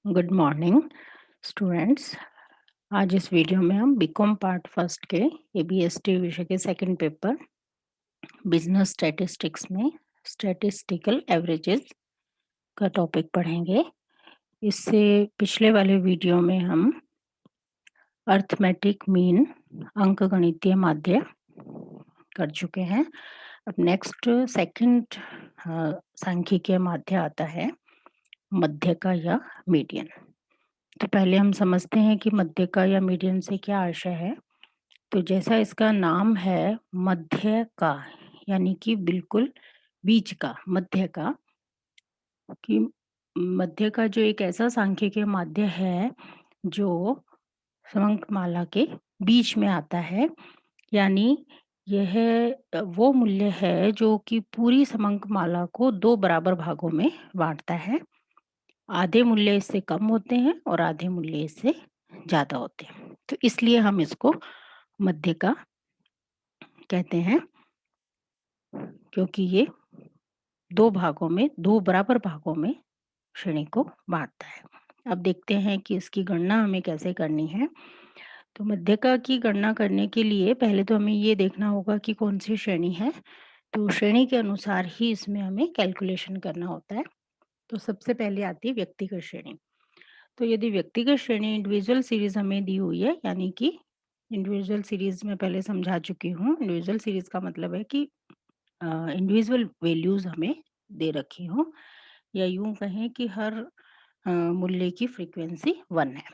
Good morning students. आज इस video में हम बीकॉम पार्ट फर्स्ट के एबीएसटी विषय के सेकंड पेपर बिजनेस स्टैटिस्टिक्स में स्टैटिस्टिकल एवरेजेस का टॉपिक पढ़ेंगे। इससे पिछले वाले वीडियो में हम अर्थमेटिक मीन अंकगणितीय माध्य कर चुके हैं। अब नेक्स्ट सेकंड सांख्यिकीय माध्य आता है मध्य का या मीडियन। तो पहले हम समझते हैं कि मध्य का या मीडियन से क्या आशय है। तो जैसा इसका नाम है मध्य का, यानी कि बिल्कुल बीच का, मध्य का, कि मध्य का जो एक ऐसा सांख्यिकीय माध्य है जो समंकमाला के बीच में आता है, यानी यह वो मूल्य है जो कि पूरी समंकमाला को दो बराबर भागों में बांटता है। आधे मूल्य इससे कम होते हैं और आधे मूल्य इससे ज्यादा होते हैं, तो इसलिए हम इसको मध्य का कहते हैं, क्योंकि ये दो भागों में, दो बराबर भागों में श्रेणी को बांटता है। अब देखते हैं कि इसकी गणना हमें कैसे करनी है। तो मध्यका की गणना करने के लिए पहले तो हमें ये देखना होगा कि कौन सी श्रेणी है। तो श्रेणी के अनुसार ही इसमें हमें कैलकुलेशन करना होता है। तो सबसे पहले आती है व्यक्तिगत श्रेणी। तो यदि व्यक्तिगत श्रेणी इंडिविजुअल सीरीज हमें दी हुई है, यानी कि इंडिविजुअल सीरीज में पहले समझा चुकी हूँ। इंडिविजुअल सीरीज का मतलब है कि इंडिविजुअल वैल्यूज हमें दे रखी हो, या यूं कहें कि हर मूल्य की फ्रीक्वेंसी 1 है।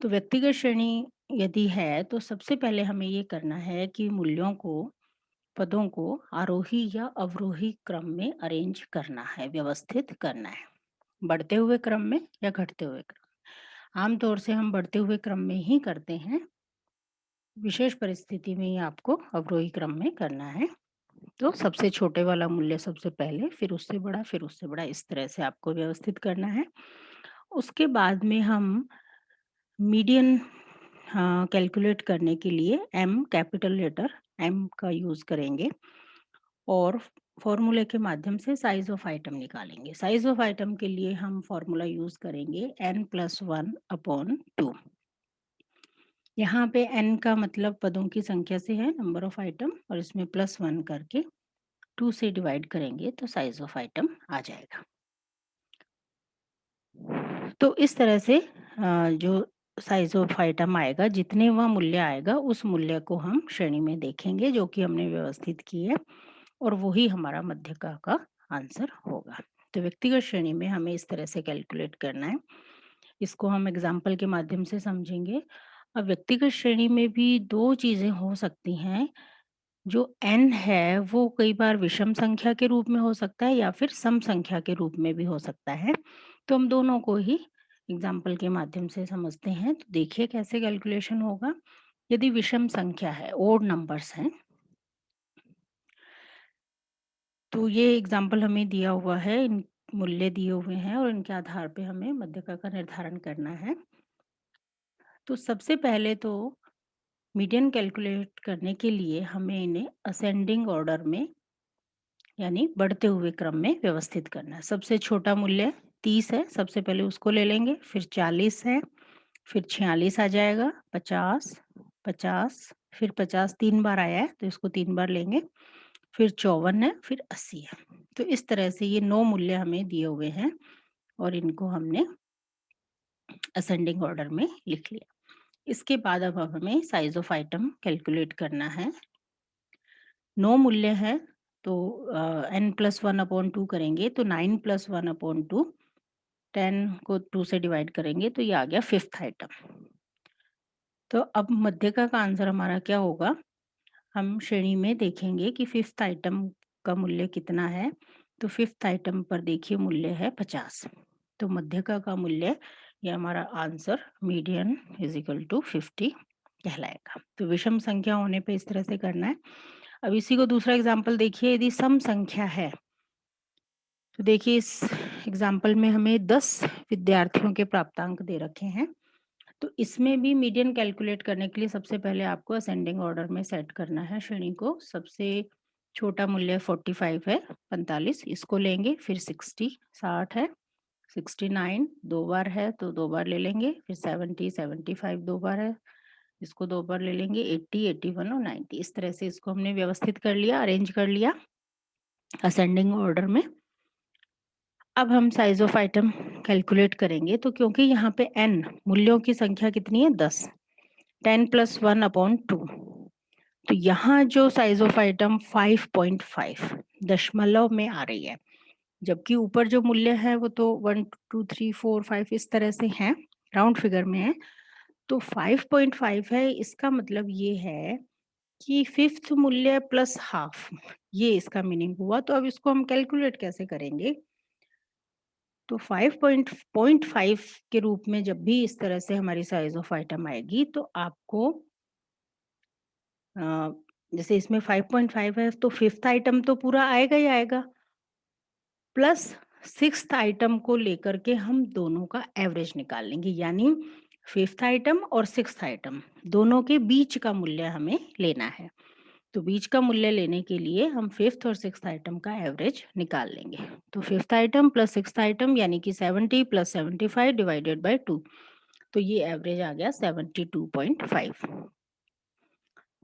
तो व्यक्तिगत श्रेणी यदि है तो सबसे पहले हमें ये करना है कि मूल्यों को, पदों को आरोही या अवरोही क्रम में अरेंज करना है, व्यवस्थित करना है। बढ़ते हुए क्रम में या घटते हुए क्रम। आमतौर से हम बढ़ते हुए क्रम में ही करते हैं, विशेष परिस्थिति में ही आपको अवरोही क्रम में करना है। तो सबसे छोटे वाला मूल्य सबसे पहले, फिर उससे बड़ा, फिर उससे बड़ा, इस तरह से आपको व्यवस्थित करना है। उसके बाद में हम मीडियन कैलकुलेट करने के लिए एम, कैपिटल लेटर एम का यूज करेंगे और फॉर्मूले के माध्यम से साइज ऑफ आइटम निकालेंगे। साइज ऑफ आइटम के लिए हम फॉर्मूला यूज करेंगे n+1/2। यहाँ पे n का मतलब पदों की संख्या से है, नंबर ऑफ आइटम, और इसमें +1 करके 2 से डिवाइड करेंगे तो साइज ऑफ आइटम आ जाएगा। तो इस तरह से जो साइज ऑफ आइटम आएगा, जितने वह मूल्य आएगा उस मूल्य को हम श्रेणी में देखेंगे जो कि हमने व्यवस्थित की है, और वही हमारा मध्यका का आंसर होगा। तो व्यक्तिगत श्रेणी में हमें इस तरह से कैलकुलेट करना है। इसको हम एग्जाम्पल के माध्यम से समझेंगे। अब व्यक्तिगत श्रेणी में भी दो चीजें हो सकती हैं। जो n है वो कई बार विषम संख्या के रूप में हो सकता है या फिर सम संख्या के रूप में भी हो सकता है। तो हम दोनों को ही एग्जाम्पल के माध्यम से समझते हैं। तो देखिए कैसे कैलकुलेशन होगा। यदि विषम संख्या है, ओड नंबर्स हैं, तो ये एग्जाम्पल हमें दिया हुआ है, इन मूल्य दिए हुए हैं और इनके आधार पे हमें मध्यका का निर्धारण करना है। तो सबसे पहले तो मीडियन कैलकुलेट करने के लिए हमें इन्हें असेंडिंग ऑर्डर में, यानी बढ़ते हुए क्रम में व्यवस्थित करना है। सबसे छोटा मूल्य 30 है, सबसे पहले उसको ले लेंगे, फिर 40 है, फिर 46 आ जाएगा, 50, 50, फिर 50 3 बार आया है तो इसको 3 बार लेंगे, फिर 54 है, फिर 80 है। तो इस तरह से ये 9 मूल्य हमें दिए हुए हैं और इनको हमने असेंडिंग ऑर्डर में लिख लिया। इसके बाद अब हमें साइज ऑफ आइटम कैलकुलेट करना है। 9 मूल्य है तो n+1/2 करेंगे तो 9+1/2, 10 को 2 से डिवाइड करेंगे तो ये आ गया 5th आइटम। तो अब मध्यका का आंसर हमारा क्या होगा। हम श्रेणी में देखेंगे कि 5th आइटम का मूल्य कितना है। तो 5th आइटम पर देखिए मूल्य है 50। तो मध्यका का मूल्य, ये हमारा आंसर मीडियन = 50 कहलाएगा। तो विषम संख्या होने पे इस तरह से करना है। अब इसी को दूसरा एग्जाम्पल देखिए। यदि सम संख्या है तो देखिए इस एग्जाम्पल में हमें 10 विद्यार्थियों के प्राप्तांक दे रखे हैं। तो इसमें भी मीडियन कैलकुलेट करने के लिए सबसे पहले आपको असेंडिंग ऑर्डर में सेट करना है श्रेणी को। सबसे छोटा मूल्य 45 है, 45, इसको लेंगे, फिर 60 है, 69 2 बार है तो 2 बार ले लेंगे, फिर 70 75 2 बार है, इसको 2 बार ले लेंगे, 80 81 और 90। इस तरह से इसको हमने व्यवस्थित कर लिया, अरेंज कर लिया असेंडिंग ऑर्डर में। अब हम साइज ऑफ आइटम कैलकुलेट करेंगे, तो क्योंकि यहाँ पे n मूल्यों की संख्या कितनी है 10, 10 + 1/2, तो यहाँ जो साइज ऑफ आइटम 5.5 दशमलव में आ रही है, जबकि ऊपर जो मूल्य है वो तो 1 2 3 4 5 इस तरह से हैं, राउंड फिगर में है, तो 5.5 है। इसका मतलब ये है कि फिफ्थ मूल्य प्लस हाफ, ये इसका मीनिंग हुआ। तो अब इसको हम कैलकुलेट कैसे करेंगे, तो 5.5 के रूप में जब भी इस तरह से हमारी साइज ऑफ आइटम आएगी, तो आपको जैसे इसमें 5.5 है तो फिफ्थ आइटम तो पूरा आएगा ही आएगा, प्लस सिक्स्थ आइटम को लेकर के हम दोनों का एवरेज निकाल लेंगे, यानी फिफ्थ आइटम और सिक्स्थ आइटम दोनों के बीच का मूल्य हमें लेना है। तो बीच का मूल्य लेने के लिए हम फिफ्थ और सिक्स्थ आइटम का एवरेज निकाल लेंगे। तो fifth item plus sixth item यानी कि 70 + 75 डिवाइडेड बाय 2, तो ये एवरेज आ गया 72.5।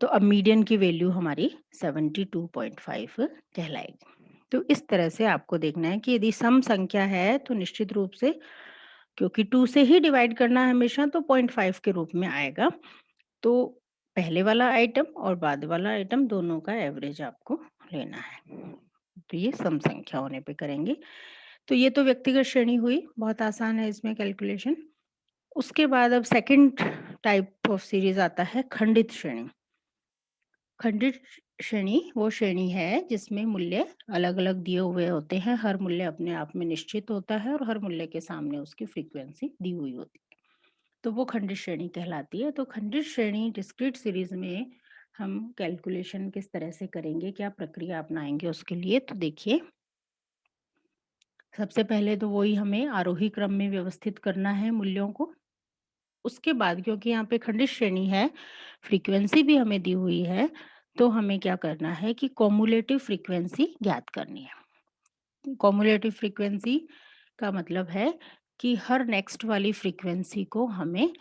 तो अब मीडियन की वैल्यू हमारी 72.5 कहलाएगी। तो इस तरह से आपको देखना है कि यदि सम संख्या है तो निश्चित रूप से, क्योंकि 2 से ही डिवाइड करना है हमेशा, तो 0.5 के रूप में आएगा। तो पहले वाला आइटम और बाद वाला आइटम दोनों का एवरेज आपको लेना है। तो ये सम संख्या होने पे करेंगे। तो ये तो व्यक्तिगत श्रेणी हुई, बहुत आसान है इसमें कैलकुलेशन। उसके बाद अब सेकंड टाइप ऑफ सीरीज आता है खंडित श्रेणी। खंडित श्रेणी वो श्रेणी है जिसमें मूल्य अलग-अलग दिए हुए होते हैं, हर मूल्य अपने आप में निश्चित होता है और हर मूल्य के सामने उसकी फ्रीक्वेंसी दी हुई होती है। तो वो खंडित श्रेणी कहलाती है। तो खंडित श्रेणी डिस्क्रीट सीरीज में हम कैलकुलेशन किस तरह से करेंगे, क्या प्रक्रिया अपनाएंगे उसके लिए, तो देखिए सबसे पहले तो वही हमें आरोही क्रम में व्यवस्थित करना है मूल्यों को। उसके बाद क्योंकि यहाँ पे खंडित श्रेणी है, फ्रीक्वेंसी भी हमें दी हुई है, तो हमें क्या करना है कि कॉमुलेटिव फ्रीक्वेंसी ज्ञात करनी है। कॉमुलेटिव फ्रीक्वेंसी का मतलब है कि हर नेक्स्ट वाली फ्रीक्वेंसी को हमें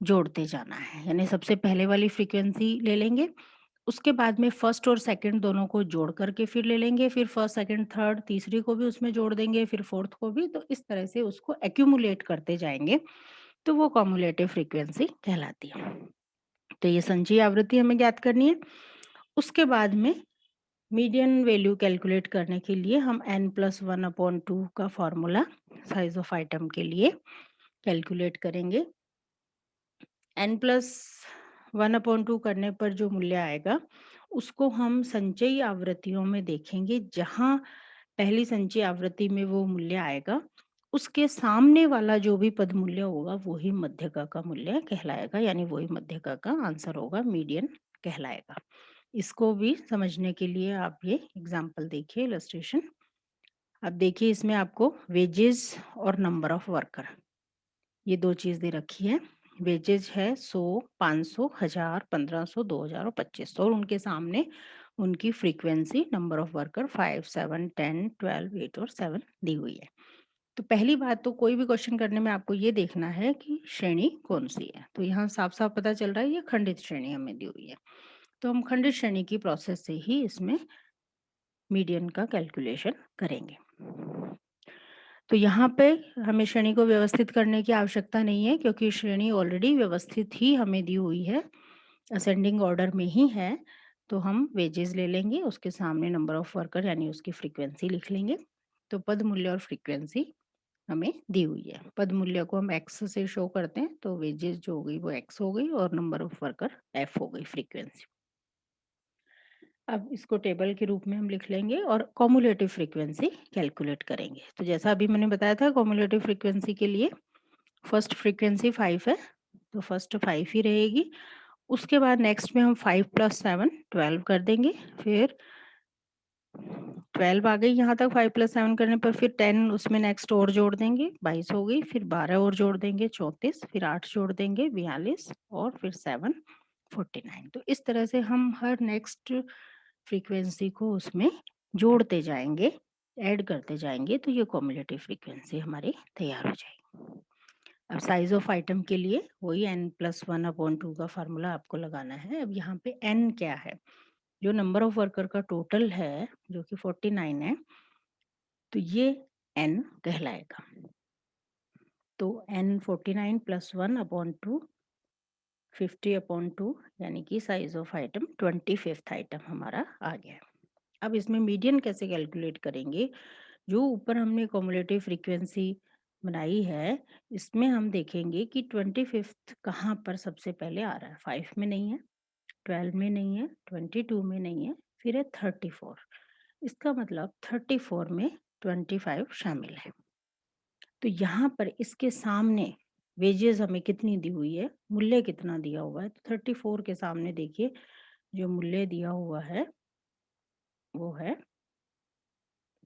जोड़ते जाना है, यानी सबसे पहले वाली फ्रीक्वेंसी ले लेंगे, उसके बाद में फर्स्ट और सेकंड दोनों को जोड़ करके फिर ले लेंगे, फिर फर्स्ट सेकंड थर्ड तीसरी को भी उसमें जोड़ देंगे, फिर फोर्थ को भी। तो इस तरह से उसको एक्यूमुलेट करते जाएंगे, तो वो कॉमुलेटिव फ्रीक्वेंसी कहलाती है। तो ये संचयी आवृत्ति हमें ज्ञात करनी है। उसके बाद में मीडियन वैल्यू कैलकुलेट करने के लिए हम n + 1/2 का फॉर्मूला साइज ऑफ आइटम के लिए कैलकुलेट करेंगे। n + 1/2 करने पर जो मूल्य आएगा उसको हम संचयी आवृत्तियों में देखेंगे, जहां पहली संचयी आवृत्ति में वो मूल्य आएगा उसके सामने वाला जो भी पद मूल्य होगा वही मध्यका का मूल्य कहलाएगा, यानी वही मध्यका का आंसर होगा, मीडियन कहलाएगा। इसको भी समझने के लिए आप ये एग्जाम्पल देखिए, इलस्ट्रेशन। अब देखिए इसमें आपको वेजेस और नंबर ऑफ वर्कर ये दो चीज दे रखी है। वेजेज है 100 500 1000 1500 2000 और 2500, और उनके सामने उनकी फ्रीक्वेंसी नंबर ऑफ वर्कर 5 7 10 12 8 और 7 दी हुई है। तो पहली बात तो कोई भी क्वेश्चन करने में आपको ये देखना है कि श्रेणी कौन सी है। तो यहाँ साफ साफ पता चल रहा है ये खंडित श्रेणी हमें दी हुई है, तो हम खंडित श्रेणी की प्रोसेस से ही इसमें मीडियन का कैलकुलेशन करेंगे। तो यहाँ पे हमें श्रेणी को व्यवस्थित करने की आवश्यकता नहीं है, क्योंकि श्रेणी ऑलरेडी व्यवस्थित ही हमें दी हुई है, असेंडिंग ऑर्डर में ही है। तो हम वेजेस ले लेंगे, उसके सामने नंबर ऑफ वर्कर यानी उसकी फ्रीक्वेंसी लिख लेंगे। तो पद मूल्य और फ्रीक्वेंसी हमें दी हुई है। पद मूल्य को हम एक्स से शो करते हैं, तो वेजेस जो हो गई वो एक्स हो गई और नंबर ऑफ वर्कर एफ हो गई फ्रीक्वेंसी। अब इसको टेबल के रूप में हम लिख लेंगे और कॉमुलेटिव फ्रीक्वेंसी कैलकुलेट करेंगे। तो जैसा अभी मैंने बताया था, कॉमुलेटिव फ्रीक्वेंसी के लिए फर्स्ट फ्रीक्वेंसी 5 है, तो फर्स्ट 5 ही रहेगी। उसके बाद नेक्स्ट में हम 5 + 7 12 कर देंगे, फिर 12 आ गई यहाँ तक। 5 + 7 करने पर फिर 10 उसमें नेक्स्ट और जोड़ देंगे, 22 हो गई, फिर 12 और जोड़ देंगे 34, फिर 8 जोड़ देंगे 42 और फिर 7 49। तो इस तरह से हम हर नेक्स्ट फ्रीक्वेंसी को उसमें जोड़ते जाएंगे ऐड करते जाएंगे तो ये कॉम्युलेटिव फ्रीक्वेंसी हमारी तैयार हो जाएगी। अब साइज ऑफ आइटम के लिए वही n+1/2 का फार्मूला आपको लगाना है। अब यहाँ पे n क्या है, जो नंबर ऑफ वर्कर का टोटल है जो कि 49 है, तो ये n कहलाएगा। तो n 49 + 1/2 50/2 यानी कि size of item 25th item हमारा आ गया। अब इसमें मीडियन कैसे कैलकुलेट करेंगे, जो ऊपर हमने कॉम्युलेटिव फ्रीक्वेंसी बनाई है इसमें हम देखेंगे कि 25th कहाँ पर सबसे पहले आ रहा है। 5 में नहीं है, 12 में नहीं है, 22 में नहीं है, फिर है 34। इसका मतलब 34 में 25 शामिल है। तो यहाँ पर इसके सामने वेजेस हमें कितनी दी हुई है, मूल्य कितना दिया हुआ है, तो 34 के सामने देखिए जो मूल्य दिया हुआ है वो है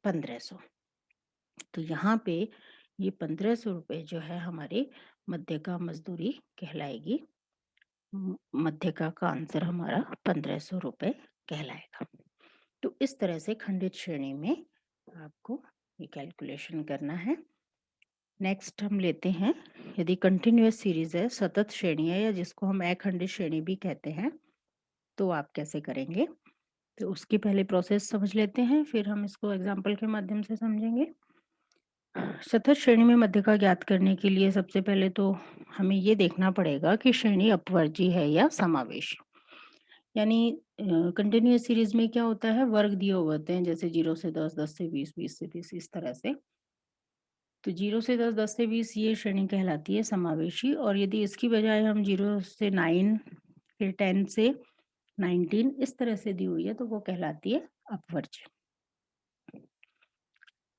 1500। तो यहाँ पे ये 1500 रुपये जो है हमारी मध्यका मजदूरी कहलाएगी। मध्यका का आंसर हमारा 1500 रुपये कहलाएगा। तो इस तरह से खंडित श्रेणी में आपको ये कैलकुलेशन करना है। नेक्स्ट हम लेते हैं, यदि कंटिन्यूअस सीरीज है, सतत श्रेणी है, या जिसको हम अखंडित श्रेणी भी कहते हैं, तो आप कैसे करेंगे। तो उसकी पहले प्रोसेस समझ लेते हैं, फिर हम इसको एग्जाम्पल के माध्यम से समझेंगे। सतत श्रेणी में मध्यका ज्ञात करने के लिए सबसे पहले तो हमें ये देखना पड़ेगा कि श्रेणी अपवर्जी है या समावेशी। यानी कंटिन्यूअस सीरीज में क्या होता है, वर्ग दिए हुए होते हैं, जैसे 0 से 10, 10 से 20, 20 से 30, इस तरह से। तो 0 से 10, 10 से 20 ये श्रेणी कहलाती है समावेशी। और यदि इसकी बजाय हम 0 से 9, फिर 10 से 19 इस तरह से दी हुई है तो वो कहलाती है अपवर्ज्य।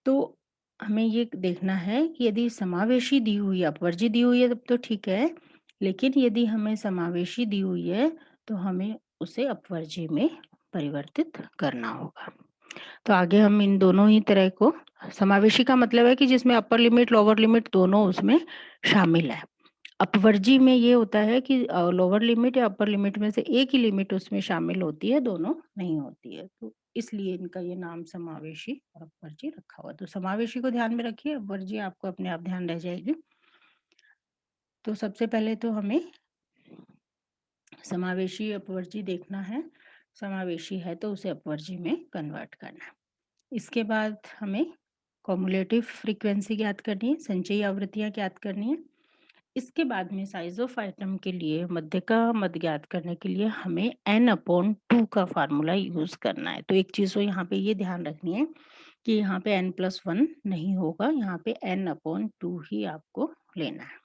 तो हमें ये देखना है कि यदि समावेशी दी हुई है, अपवर्ज्य दी हुई है तब तो ठीक है, लेकिन यदि हमें समावेशी दी हुई है तो हमें उसे अपवर्ज्य में परिवर्तित करना होगा। तो आगे हम इन दोनों ही तरह को, समावेशी का मतलब है कि जिसमें अपर लिमिट लोअर लिमिट दोनों उसमें शामिल है। अपवर्जी में ये होता है कि लोअर लिमिट या अपर लिमिट में से एक ही लिमिट उसमें शामिल होती है, दोनों नहीं होती है। तो इसलिए इनका ये नाम समावेशी और अपवर्जी रखा हुआ। तो समावेशी को ध्यान में रखिए, अपवर्जी आपको अपने आप ध्यान रह जाएगी। तो सबसे पहले तो हमें समावेशी अपवर्जी देखना है। समावेशी है तो उसे अपवर्जी में कन्वर्ट करना है। इसके बाद हमें कॉमुलेटिव फ्रीक्वेंसी ज्ञात करनी है, संचयी आवृत्तियां ज्ञात करनी है। इसके बाद में साइज ऑफ आइटम के लिए मध्यका मद ज्ञात करने के लिए हमें n/2 का फार्मूला यूज करना है। तो एक चीज तो यहाँ पे ये ध्यान रखनी है कि यहाँ पे n+1 नहीं होगा, यहाँ पे n/2 ही आपको लेना है।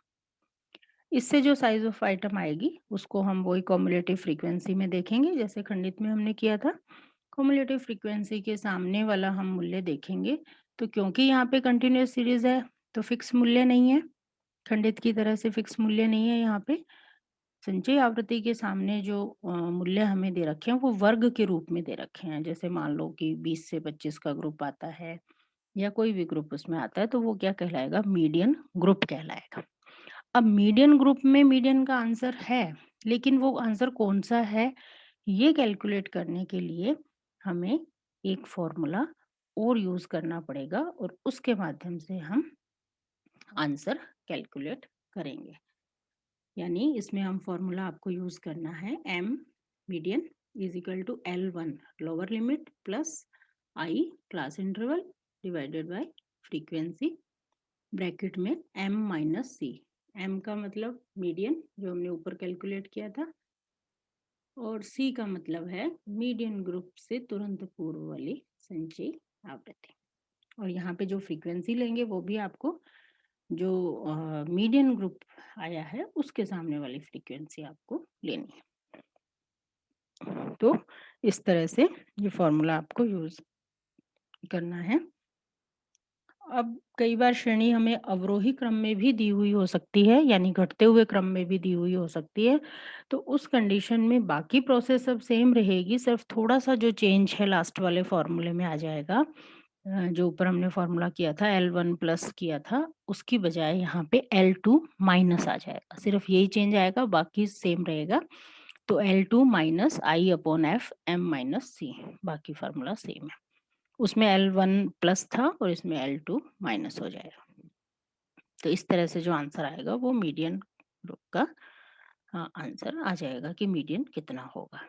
इससे जो साइज ऑफ आइटम आएगी उसको हम वही कॉमुलेटिव फ्रीक्वेंसी में देखेंगे जैसे खंडित में हमने किया था। कॉमुलेटिव फ्रीक्वेंसी के सामने वाला हम मूल्य देखेंगे। तो क्योंकि यहाँ पे कंटिन्यूअस सीरीज है तो फिक्स मूल्य नहीं है, खंडित की तरह से फिक्स मूल्य नहीं है। यहाँ पे संचयी आवृत्ति के सामने जो मूल्य हमें दे रखे हैं वो वर्ग के रूप में दे रखे हैं। जैसे मान लो कि 20 से 25 का ग्रुप आता है या कोई भी ग्रुप उसमें आता है तो वो क्या कहलाएगा, मीडियन ग्रुप कहलाएगा। अब मीडियन ग्रुप में मीडियन का आंसर है, लेकिन वो आंसर कौन सा है ये कैलकुलेट करने के लिए हमें एक फॉर्मूला और यूज करना पड़ेगा और उसके माध्यम से हम आंसर कैलकुलेट करेंगे। यानी इसमें हम फॉर्मूला आपको यूज करना है, m median is equal to L1 lower limit plus I class interval divided by frequency, bracket में m-c। m का मतलब मीडियन जो हमने ऊपर कैलकुलेट किया था, और c का मतलब है मीडियन ग्रुप से तुरंत पूर्व वाली संचयी आवृत्ति। और यहाँ पे जो फ्रीक्वेंसी लेंगे वो भी आपको जो मीडियन ग्रुप आया है उसके सामने वाली फ्रीक्वेंसी आपको लेनी है। तो इस तरह से ये फॉर्मूला आपको यूज करना है। अब कई बार श्रेणी हमें अवरोही क्रम में भी दी हुई हो सकती है, यानी घटते हुए क्रम में भी दी हुई हो सकती है। तो उस कंडीशन में बाकी प्रोसेस सब सेम रहेगी, सिर्फ थोड़ा सा जो चेंज है लास्ट वाले फॉर्मूले में आ जाएगा। जो ऊपर हमने फॉर्मूला किया था L1 प्लस किया था उसकी बजाय यहाँ पे L2 माइनस आ जाएगा। सिर्फ यही चेंज आएगा, बाकी सेम रहेगा। तो L2 माइनस I/F m-c, बाकी फार्मूला सेम है। उसमें L1 प्लस था और इसमें L2 माइनस हो जाएगा। तो इस तरह से जो आंसर आएगा वो मीडियन ग्रुप का आंसर आ जाएगा कि मीडियन कितना होगा।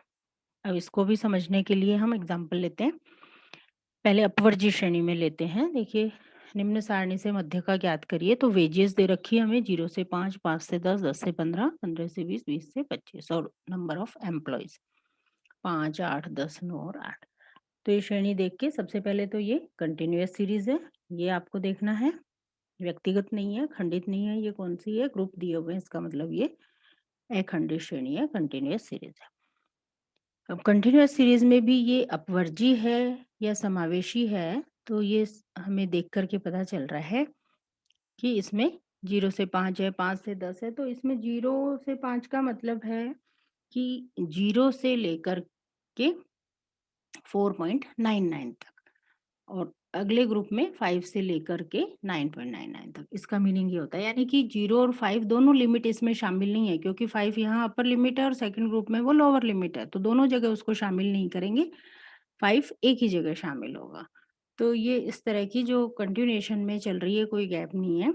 अब इसको भी समझने के लिए हम एग्जाम्पल लेते हैं। पहले अपवर्जी श्रेणी में लेते हैं। देखिए, निम्न सारणी से मध्य का ज्ञात करिए। तो वेजेस दे रखी है हमें 0 से 5, 5 से 10, 10 से 15, 15 से 20, 20 से 25 और नंबर ऑफ एम्प्लॉयज 5, 8, 10, 9 और 8। तो ये श्रेणी देख के सबसे पहले तो ये कंटिन्यूअस सीरीज है, ये आपको देखना है, व्यक्तिगत नहीं है, खंडित नहीं है। ये कौन सी है? ग्रुप दिए हुए हैं, इसका मतलब ये अखंडित श्रेणी है, कंटिन्यूअस सीरीज है। अब कंटिन्यूअस सीरीज में भी ये अपवर्जी है या समावेशी है, तो ये हमें देख करके पता चल रहा है कि इसमें 0 से 5 है, 5 से 10 है। तो इसमें 0 से 5 का मतलब है कि 0 से लेकर के 4.99 तक, और अगले ग्रुप में 5 से लेकर के 9.99 तक। इसका मीनिंग ये होता है, यानी कि 0 और 5 दोनों लिमिट इसमें शामिल नहीं है, क्योंकि 5 यहाँ अपर लिमिट है और सेकंड ग्रुप में वो लोअर लिमिट है, तो दोनों जगह उसको शामिल नहीं करेंगे, 5 एक ही जगह शामिल होगा। तो ये इस तरह की जो कंटिन्यूएशन में चल रही है, कोई गैप नहीं है,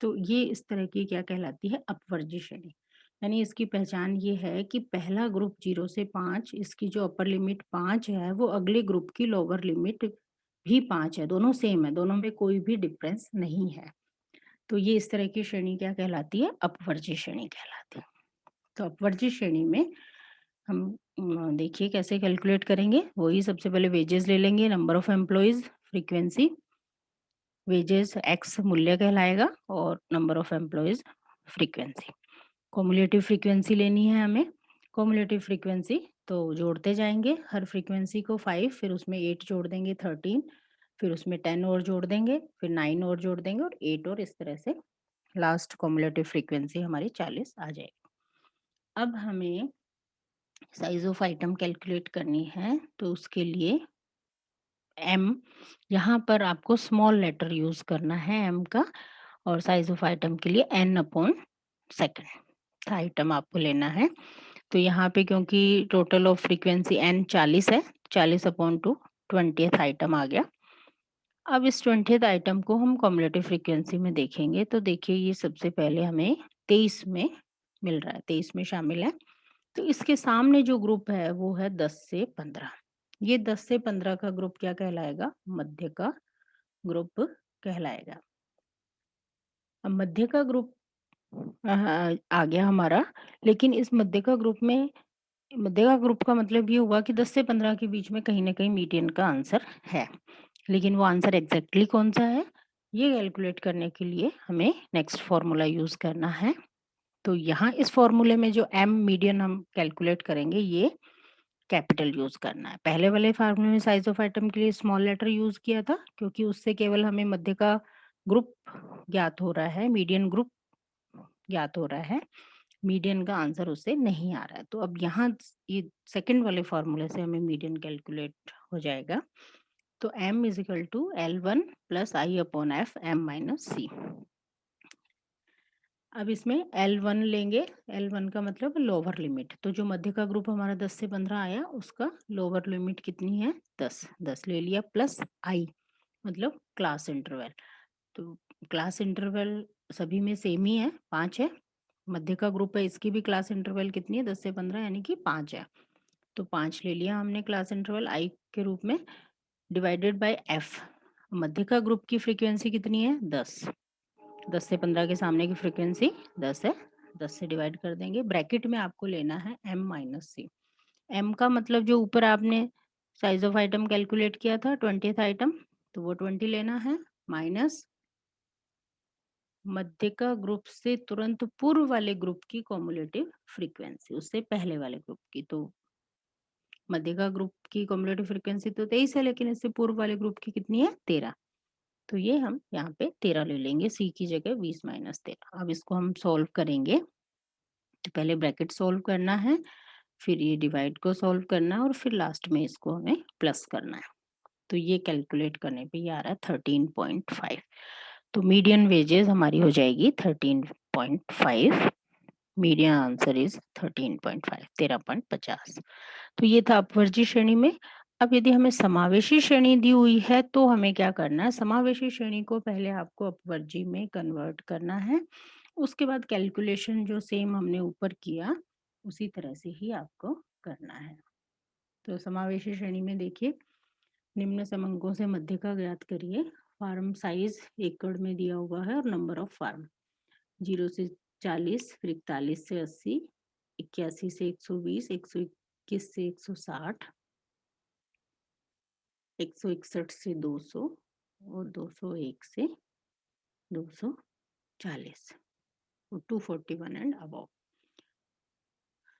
तो ये इस तरह की क्या कहलाती है? अपवर्जी श्रेणी। यानी इसकी पहचान ये है कि पहला ग्रुप 0 से 5, इसकी जो अपर लिमिट 5 है, वो अगले ग्रुप की लोअर लिमिट भी 5 है, दोनों सेम है, दोनों में कोई भी डिफरेंस नहीं है। तो ये इस तरह की श्रेणी क्या कहलाती है? अपवर्जी श्रेणी कहलाती है। तो अपवर्जी श्रेणी में हम देखिए कैसे कैलकुलेट करेंगे। वही सबसे पहले वेजेस ले लेंगे, number of employees, frequency, wages x मूल्य कहलाएगा और number of employees frequency. Cumulative frequency लेनी है हमें। कॉम्युलेटिव फ्रीक्वेंसी तो जोड़ते जाएंगे हर फ्रीक्वेंसी को 5, फिर उसमें 8 जोड़ देंगे 13, फिर उसमें 10 और जोड़ देंगे, फिर 9 और जोड़ देंगे और 8, और इस तरह से लास्ट कॉम्युलेटिव फ्रीक्वेंसी हमारी 40 आ जाएगी। अब हमें साइज ऑफ आइटम कैलकुलेट करनी है, तो उसके लिए एम, यहाँ पर आपको स्मॉल लेटर यूज करना है एम का, और साइज ऑफ आइटम के लिए एन अपॉन सेकेंड आइटम आपको लेना है। तो यहाँ पे क्योंकि टोटल ऑफ फ्रीक्वेंसी एन 40 है, 40 अपॉन टू 20th आइटम आ गया। अब इस 20th आइटम को हम कॉम्युलेटिव फ्रीक्वेंसी में देखेंगे, तो देखिए ये सबसे पहले हमें 23 में मिल रहा है, 23 में शामिल है। तो इसके सामने जो ग्रुप है वो है 10 से 15। ये 10 से 15 का ग्रुप क्या कहलाएगा? मध्य का ग्रुप कहलाएगा। अब मध्य का ग्रुप आ गया हमारा, लेकिन इस मध्य का ग्रुप में, मध्य का ग्रुप का मतलब ये हुआ कि 10 से 15 के बीच में कहीं ना कहीं मीडियन का आंसर है, लेकिन वो आंसर एग्जैक्टली कौन सा है, ये कैलकुलेट करने के लिए हमें नेक्स्ट फॉर्मूला यूज करना है। तो यहाँ इस फॉर्मूले में जो एम मीडियन हम कैलकुलेट करेंगे, ये कैपिटल यूज करना है। पहले वाले फार्मूले में साइज ऑफ आइटम के लिए स्मॉल लेटर यूज किया था, क्योंकि उससे केवल हमें मध्य का ग्रुप ज्ञात हो रहा है, मीडियन ग्रुप ज्ञात हो रहा है, मीडियन का आंसर उससे नहीं आ रहा है। तो अब यहाँ ये सेकंड वाले फॉर्मूले से हमें मीडियन कैलकुलेट हो जाएगा। तो m is equal to L1 plus I upon F M minus C. अब इसमें L1 लेंगे, L1 का मतलब लोअर लिमिट। तो जो मध्य का ग्रुप हमारा 10 से 15 आया, उसका लोअर लिमिट कितनी है? 10, 10 ले लिया, प्लस आई मतलब क्लास इंटरवल। तो क्लास इंटरवल सभी में सेम ही है, 5 है। मध्य का ग्रुप है, इसकी भी क्लास इंटरवल कितनी है? 10 से 15, यानी कि 5 है। तो 5 ले लिया हमने क्लास इंटरवल आई के रूप में, डिवाइडेड बाय एफ। मध्य का ग्रुप की फ्रीक्वेंसी कितनी है? 10। 10 से 15 के सामने की फ्रीक्वेंसी 10 है, 10 से डिवाइड कर देंगे। ब्रैकेट में आपको लेना है m माइनस सी। m का मतलब जो ऊपर आपने साइज ऑफ आइटम कैलकुलेट किया था 20th आइटम, तो वो 20 लेना है, माइनस मध्य का ग्रुप से तुरंत पूर्व वाले ग्रुप की कॉम्युलेटिव फ्रीक्वेंसी, उससे पहले वाले ग्रुप की। तो मध्य का ग्रुप की कॉम्युलेटिव फ्रीक्वेंसी तो 23 है, लेकिन इससे पूर्व वाले ग्रुप की कितनी है? 13। तो ये हम यहाँ पे 13 ले लेंगे, सी की जगह 20 माइनस 13। अब इसको हम सॉल्व करेंगे, तो पहले ब्रैकेट सॉल्व करना है, फिर ये डिवाइड को सॉल्व करना है, और फिर लास्ट में इसको हमें प्लस करना है। तो ये कैलकुलेट करने पे ये आ रहा है 13.5। तो मीडियन वेजेस हमारी हो जाएगी 13.5। Median answer is 13.5, 13.50। तो ये था अपवर्जी श्रेणी में। अब यदि हमें समावेशी श्रेणी दी हुई है तो हमें क्या करना है, समावेशी श्रेणी को पहले आपको अपवर्जी में कन्वर्ट करना है। उसके बाद कैलकुलेशन जो सेम हमने ऊपर किया उसी तरह से ही आपको करना है। तो समावेशी श्रेणी में देखिए, निम्न समंकों से मध्य का ज्ञात करिए। फार्म साइज एकड़ में दिया हुआ है और नंबर ऑफ फार्म 0 से 40, फिर 41 से 80, 81 से 120, 121 से 160, 161 से 200 और 201 से 240 और 241 एंड अबव।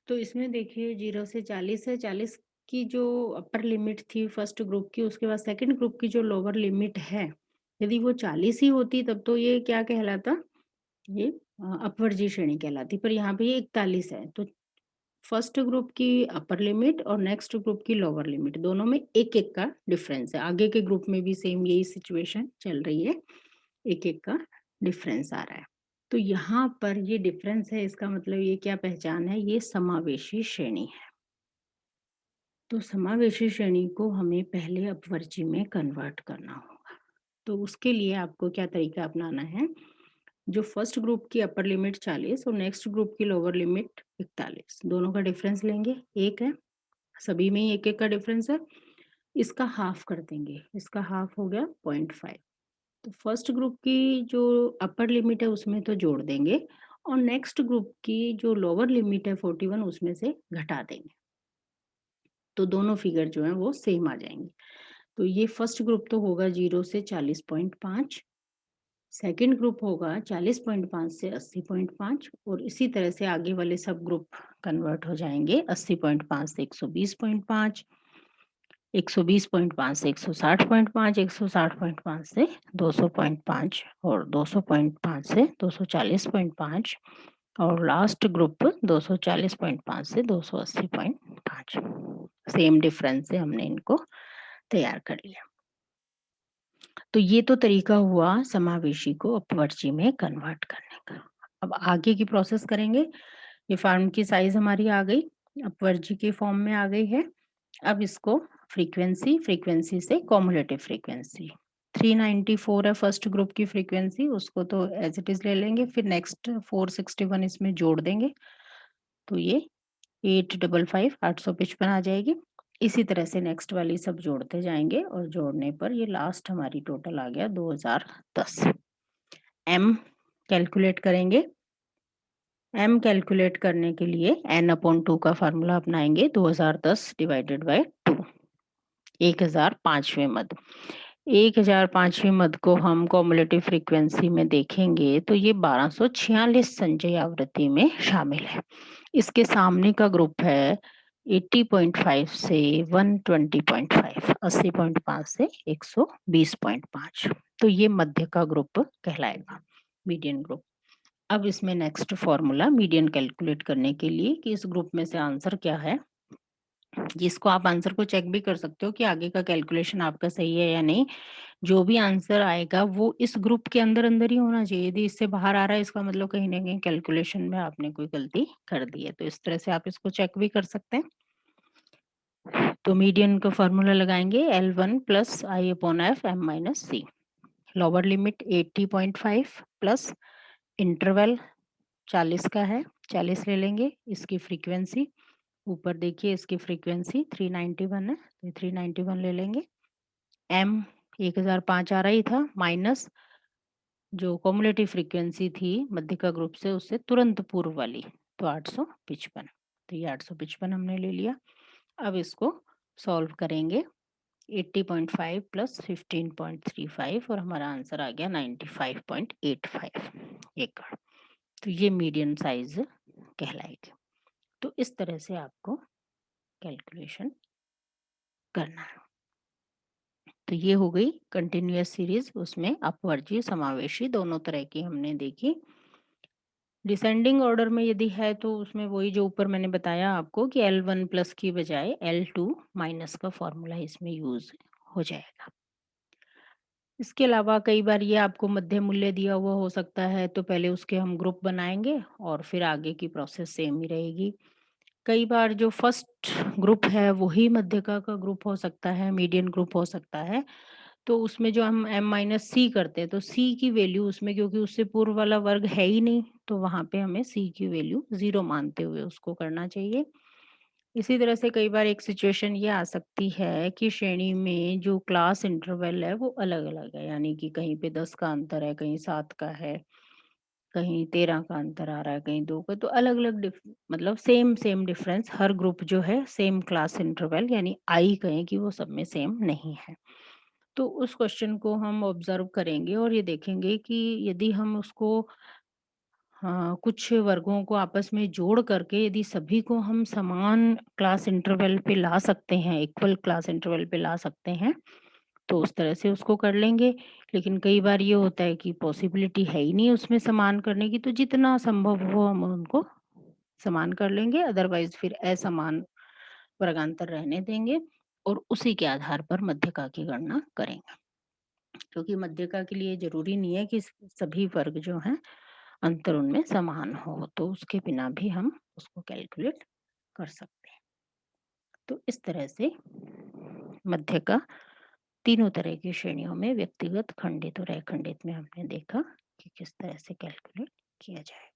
तो इसमें देखिए 0 से 40 है, 40 की जो अपर लिमिट थी फर्स्ट ग्रुप की, उसके बाद सेकंड ग्रुप की जो लोअर लिमिट है, यदि वो 40 ही होती तब तो ये क्या कहलाता, ये अपवर्जी श्रेणी कहलाती, पर यहाँ पे ये 41 है। तो फर्स्ट ग्रुप की अपर लिमिट और नेक्स्ट ग्रुप की लोअर लिमिट दोनों में एक एक का डिफरेंस है। आगे के ग्रुप में भी सेम यही सिचुएशन चल रही है, एक एक का डिफरेंस आ रहा है। तो यहाँ पर ये डिफरेंस है, इसका मतलब ये क्या पहचान है, ये समावेशी श्रेणी है। तो समावेशी श्रेणी को हमें पहले अपवर्जी में कन्वर्ट करना होगा। तो उसके लिए आपको क्या तरीका अपनाना है, जो फर्स्ट ग्रुप की अपर लिमिट 40 और नेक्स्ट ग्रुप की लोअर लिमिट 41, दोनों का डिफरेंस लेंगे, एक है, सभी में ही एक एक का डिफरेंस है, इसका हाफ कर देंगे, इसका हाफ हो गया 0.5। तो फर्स्ट ग्रुप की जो अपर लिमिट है उसमें तो जोड़ देंगे और नेक्स्ट ग्रुप की जो लोअर लिमिट है 41 उसमें से घटा देंगे, तो दोनों फिगर जो है वो सेम आ जाएंगे। तो ये फर्स्ट ग्रुप तो होगा 0 से 40.5, सेकंड ग्रुप होगा 40.5 से 80.5 और इसी तरह से आगे वाले सब ग्रुप कन्वर्ट हो जाएंगे 80.5 से 120.5, 120.5 से 160.5, 160.5 से 200.5 और 200.5 से 240.5 और लास्ट ग्रुप 240.5 से 280.5। सेम डिफरेंस से हमने इनको तैयार कर लिया। तो ये तो तरीका हुआ समावेशी को अपवर्जी में कन्वर्ट करने का। अब आगे की प्रोसेस करेंगे। ये फार्म की साइज हमारी आ गई, अपवर्जी के फॉर्म में आ गई है। अब इसको फ्रीक्वेंसी, फ्रीक्वेंसी से कॉमुलेटिव फ्रीक्वेंसी 394 है फर्स्ट ग्रुप की फ्रीक्वेंसी, उसको तो एज इट इज ले लेंगे, फिर नेक्स्ट 461 इसमें जोड़ देंगे, तो ये 855 855 आ जाएगी। इसी तरह से नेक्स्ट वाली सब जोड़ते जाएंगे और जोड़ने पर ये लास्ट हमारी टोटल आ गया 2010। एम कैलकुलेट करेंगे। एम कैलकुलेट करने के लिए n/2 का फार्मूला अपनाएंगे, 2010 डिवाइडेड बाय 2, 1005वें मद। 1005वें मद को हम कॉमुलेटिव फ्रीक्वेंसी में देखेंगे तो ये 1246 संचयी आवृत्ति में शामिल है। इसके सामने का ग्रुप है 80.5 से 120.5, 80.5 से 120.5, तो ये मध्य का ग्रुप कहलाएगा, मीडियन ग्रुप। अब इसमें नेक्स्ट फॉर्मूला मीडियन कैलकुलेट करने के लिए कि इस ग्रुप में से आंसर क्या है, जिसको आप आंसर को चेक भी कर सकते हो कि आगे का कैलकुलेशन आपका सही है या नहीं। जो भी आंसर आएगा वो इस ग्रुप के अंदर अंदर ही होना चाहिए, यदि इससे बाहर आ रहा है इसका मतलब कहीं ना कहीं कैलकुलेशन में आपने कोई गलती कर दी है। तो इस तरह से आप इसको चेक भी कर सकते हैं। तो मीडियन का फॉर्मूला लगाएंगे, L1 plus I upon F M minus C. Lower limit 80.5 plus interval 40 का है, 40 ले लेंगे। इसकी फ्रीक्वेंसी ऊपर देखिए, इसकी फ्रीक्वेंसी 391 है, तो 391 ले लेंगे। एम 1005 आ रही था, माइनस जो कॉमुलेटिव फ्रीक्वेंसी थी मध्यिका ग्रुप से उससे तुरंत पूर्व वाली, तो 855, तो ये 855 हमने ले लिया। अब इसको सॉल्व करेंगे, 80.5 प्लस 15.35 और हमारा आंसर आ गया 95.85 एकड़। तो ये मीडियम साइज कहलाएगी। तो इस तरह से आपको कैलकुलेशन करना है। तो ये हो गई कंटिन्यूअस सीरीज, उसमें अपवर्जी समावेशी दोनों तरह की हमने देखी। डिसेंडिंग ऑर्डर में यदि है तो उसमें वही जो ऊपर मैंने बताया आपको कि L1 प्लस की बजाय L2 माइनस का फॉर्मूला इसमें यूज हो जाएगा। इसके अलावा कई बार ये आपको मध्य मूल्य दिया हुआ हो सकता है, तो पहले उसके हम ग्रुप बनाएंगे और फिर आगे की प्रोसेस सेम ही रहेगी। कई बार जो फर्स्ट ग्रुप है वही मध्यका का ग्रुप हो सकता है, मीडियन ग्रुप हो सकता है। तो उसमें जो हम m-c करते हैं तो c की वैल्यू उसमें, क्योंकि उससे पूर्व वाला वर्ग है ही नहीं, तो वहाँ पे हमें c की वैल्यू 0 मानते हुए उसको करना चाहिए। इसी तरह से कई बार एक सिचुएशन ये आ सकती है कि श्रेणी में जो क्लास इंटरवल है वो अलग-अलग है, यानी कि कहीं पे 10 का अंतर है, कहीं 7 का है, कहीं 13 का अंतर आ रहा है, कहीं 2 का, तो अलग-अलग मतलब सेम सेम डिफरेंस, हर ग्रुप जो है सेम क्लास इंटरवल यानी आई कहें कि वो सब में सेम नहीं है। तो उस क्वेश्चन को हम ऑब्जर्व करेंगे और ये देखेंगे कि यदि हम उसको कुछ वर्गों को आपस में जोड़ करके यदि सभी को हम समान क्लास इंटरवल पे ला सकते हैं, इक्वल क्लास इंटरवल पे ला सकते हैं, तो उस तरह से उसको कर लेंगे। लेकिन कई बार ये होता है कि पॉसिबिलिटी है ही नहीं उसमें समान करने की, तो जितना संभव हो हम उनको समान कर लेंगे, अदरवाइज़ फिर असमान वर्गांतर रहने देंगे और उसी के आधार पर मध्यका की गणना करेंगे। क्योंकि मध्यका के लिए ज़रूरी नहीं है कि सभी वर्ग जो हैं अंतर उनमें समान हो, तो उसके बिना भी हम उसको कैलकुलेट कर सकते हैं। तो इस तरह से मध्यका तीनों तरह की श्रेणियों में व्यक्तिगत, खंडित और अखंडित में हमने देखा कि किस तरह से कैलकुलेट किया जाए।